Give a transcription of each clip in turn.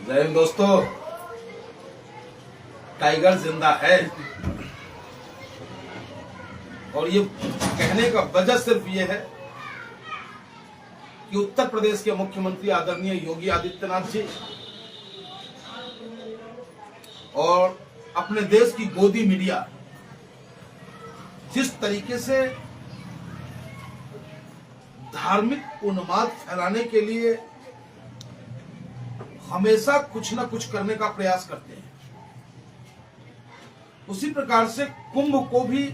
जय हिंद दोस्तों। टाइगर जिंदा है और ये कहने का वजह सिर्फ ये है कि उत्तर प्रदेश के मुख्यमंत्री आदरणीय योगी आदित्यनाथ जी और अपने देश की गोदी मीडिया जिस तरीके से धार्मिक उन्माद फैलाने के लिए हमेशा कुछ ना कुछ करने का प्रयास करते हैं, उसी प्रकार से कुंभ को भी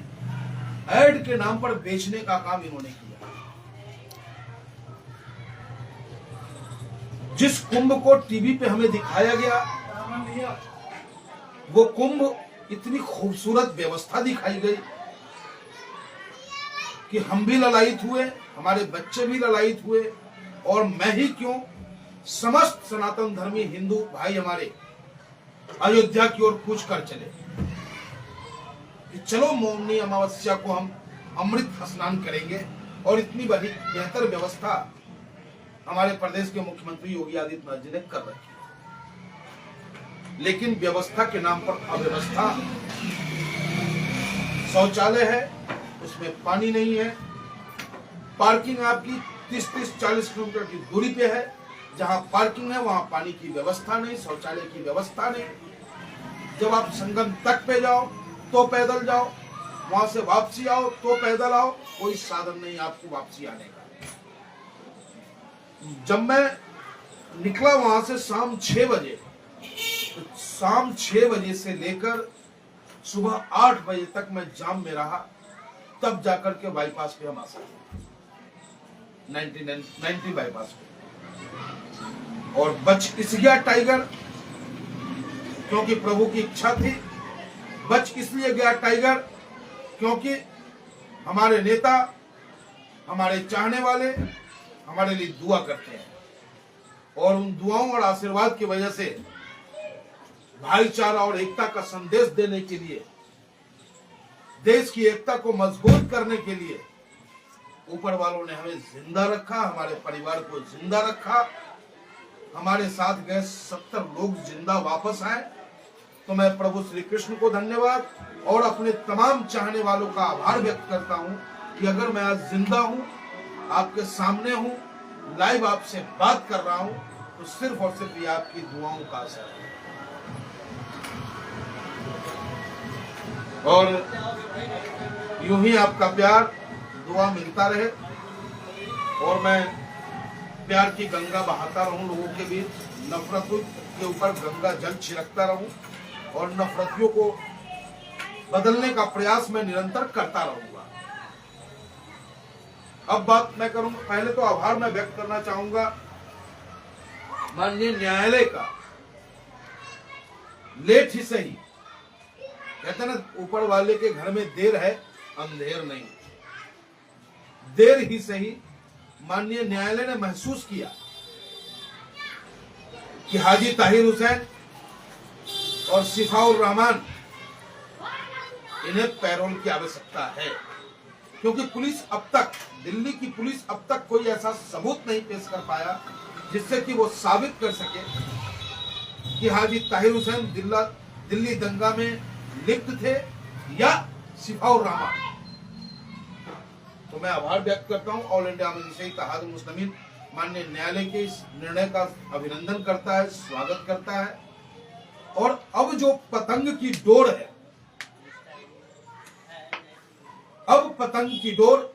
ऐड के नाम पर बेचने का काम इन्होंने किया। जिस कुंभ को टीवी पे हमें दिखाया गया, वो कुंभ इतनी खूबसूरत व्यवस्था दिखाई गई कि हम भी ललायित हुए, हमारे बच्चे भी ललायित हुए और मैं ही क्यों, समस्त सनातन धर्मी हिंदू भाई हमारे अयोध्या की ओर कूच कर चले कि चलो मौनी अमावस्या को हम अमृत स्नान करेंगे। और इतनी बड़ी बेहतर व्यवस्था हमारे प्रदेश के मुख्यमंत्री योगी आदित्यनाथ जी ने कर रखी है, लेकिन व्यवस्था के नाम पर अव्यवस्था। शौचालय है, उसमें पानी नहीं है, पार्किंग आपकी 30-40 किलोमीटर की दूरी पे है, जहां पार्किंग है वहां पानी की व्यवस्था नहीं, शौचालय की व्यवस्था नहीं। जब आप संगम तट पे जाओ तो पैदल जाओ, वहां से वापसी आओ तो पैदल आओ, कोई साधन नहीं आपको वापसी आने का। जब मैं निकला वहां से शाम 6 बजे, तो शाम 6 बजे से लेकर सुबह 8 बजे तक मैं जाम में रहा, तब जाकर के बाईपास पे हम आ सके, 90 बाईपास पे। और बच इस गया टाइगर, क्योंकि प्रभु की इच्छा थी। बच इसलिए गया टाइगर क्योंकि हमारे नेता, हमारे चाहने वाले हमारे लिए दुआ करते हैं और उन दुआओं और आशीर्वाद की वजह से भाईचारा और एकता का संदेश देने के लिए, देश की एकता को मजबूत करने के लिए ऊपर वालों ने हमें जिंदा रखा, हमारे परिवार को जिंदा रखा। हमारे साथ गए 70 लोग जिंदा वापस आए, तो मैं प्रभु श्री कृष्ण को धन्यवाद और अपने तमाम चाहने वालों का आभार व्यक्त करता हूं कि अगर मैं आज जिंदा हूं, आपके सामने हूं, लाइव आपसे बात कर रहा हूं, तो सिर्फ और सिर्फ ये आपकी दुआओं का असर है। और यूं ही आपका प्यार दुआ मिलता रहे और मैं प्यार की गंगा बहाता रहूं लोगों के बीच, नफरतों के ऊपर गंगा जल छिड़कता रहूं और नफरतियों को बदलने का प्रयास मैं निरंतर करता रहूंगा। अब बात मैं करूंगा, पहले तो आभार मैं व्यक्त करना चाहूंगा माननीय न्यायालय का। लेट ही सही, कहते ना ऊपर वाले के घर में देर है अंधेर नहीं, देर ही सही माननीय न्यायालय ने महसूस किया कि हाजी ताहिर हुसैन और सिफाउर रहमान इन्हें पैरोल की आवश्यकता है, क्योंकि पुलिस अब तक, दिल्ली की पुलिस अब तक कोई ऐसा सबूत नहीं पेश कर पाया जिससे कि वो साबित कर सके कि हाजी ताहिर हुसैन दिल्ली दंगा में लिप्त थे या सिफाउर रहमान। तो मैं आभार व्यक्त करता हूं, ऑल इंडिया मजलिस इत्तेहादुल मुस्लिमीन माननीय न्यायालय के इस निर्णय का अभिनंदन करता है, स्वागत करता है। और अब जो पतंग की डोर है, अब पतंग की डोर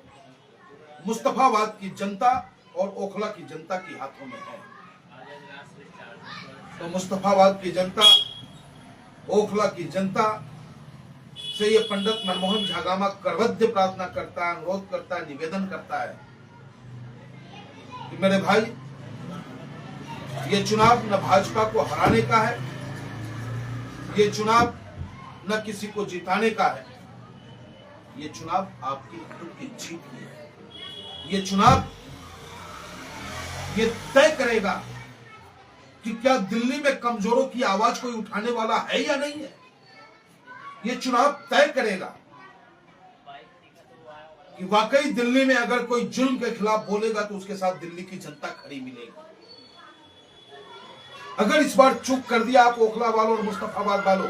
मुस्तफाबाद की जनता और ओखला की जनता के हाथों में है। तो मुस्तफाबाद की जनता, ओखला की जनता से ये पंडित मनमोहन झागामा करवद्य प्रार्थना करता है, अनुरोध करता है, निवेदन करता है कि मेरे भाई, ये चुनाव न भाजपा को हराने का है, ये चुनाव न किसी को जिताने का है, ये चुनाव आपकी खुद की जीत की है। ये चुनाव ये तय करेगा कि क्या दिल्ली में कमजोरों की आवाज कोई उठाने वाला है या नहीं है। ये चुनाव तय करेगा कि वाकई दिल्ली में अगर कोई जुल्म के खिलाफ बोलेगा तो उसके साथ दिल्ली की जनता खड़ी मिलेगी। अगर इस बार चूक कर दिया आप ओखला वालों और मुस्तफाबाद वालों,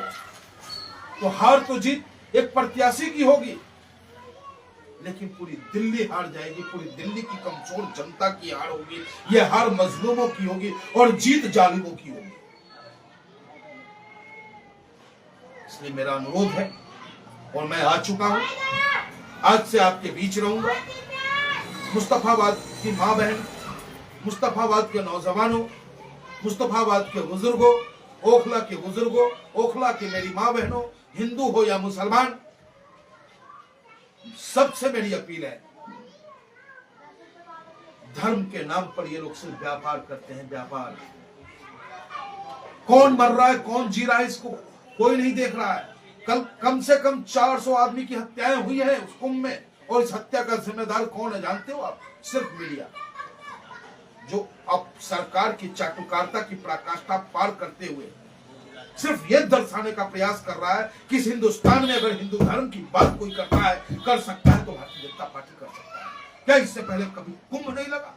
तो हार तो जीत एक प्रत्याशी की होगी, लेकिन पूरी दिल्ली हार जाएगी, पूरी दिल्ली की कमजोर जनता की हार होगी, यह हार मजलूमों की होगी और जीत जालिमों की होगी। इसलिए मेरा अनुरोध है, और मैं आ चुका हूं, आज से आपके बीच रहूंगा। मुस्तफाबाद की मां बहन, मुस्तफाबाद के नौजवानों, मुस्तफाबाद के बुजुर्गों, ओखला के बुजुर्गों, ओखला की मेरी मां बहनों, हिंदू हो या मुसलमान, सबसे मेरी अपील है, धर्म के नाम पर ये लोग सिर्फ व्यापार करते हैं, व्यापार। कौन मर रहा है, कौन जी रहा है, इसको कोई नहीं देख रहा है। कल कम से कम 400 आदमी की हत्याएं हुई हैं उस कुंभ में, और इस हत्या का जिम्मेदार कौन है जानते हो आप? सिर्फ मीडिया, जो अब सरकार की चाटुकारिता की पराकाष्ठा पार करते हुए सिर्फ यह दर्शाने का प्रयास कर रहा है कि इस हिंदुस्तान में अगर हिंदू धर्म की बात कोई करता है, कर सकता है, तो भारतीय जनता पार्टी कर सकता है। क्या इससे पहले कभी कुंभ नहीं लगा?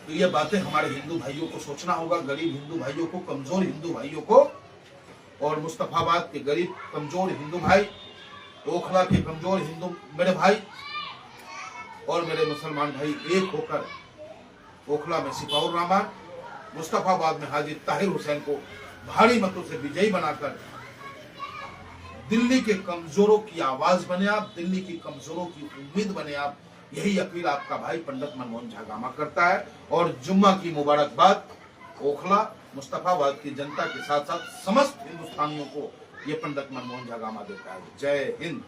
तो ये बातें हमारे हिंदू भाइयों को सोचना होगा, गरीब हिंदू भाइयों को, कमजोर हिंदू भाइयों को, और मुस्तफाबाद के गरीब कमजोर हिंदू भाई, ओखला के कमजोर हिंदू मेरे भाई और मेरे मुसलमान भाई एक होकर ओखला में सिपाउर रहमान, मुस्तफाबाद में हाजी ताहिर हुसैन को भारी मतों से विजयी बनाकर दिल्ली के कमजोरों की आवाज बने आप, दिल्ली की कमजोरों की उम्मीद बने आप। यही अपील आपका भाई पंडित मनमोहन झा गामा करता है, और जुम्मा की मुबारकबाद ओखला मुस्तफाबाद की जनता के साथ साथ समस्त हिंदुस्तानियों को ये पंडित मनमोहन झा गामा देता है। जय हिंद।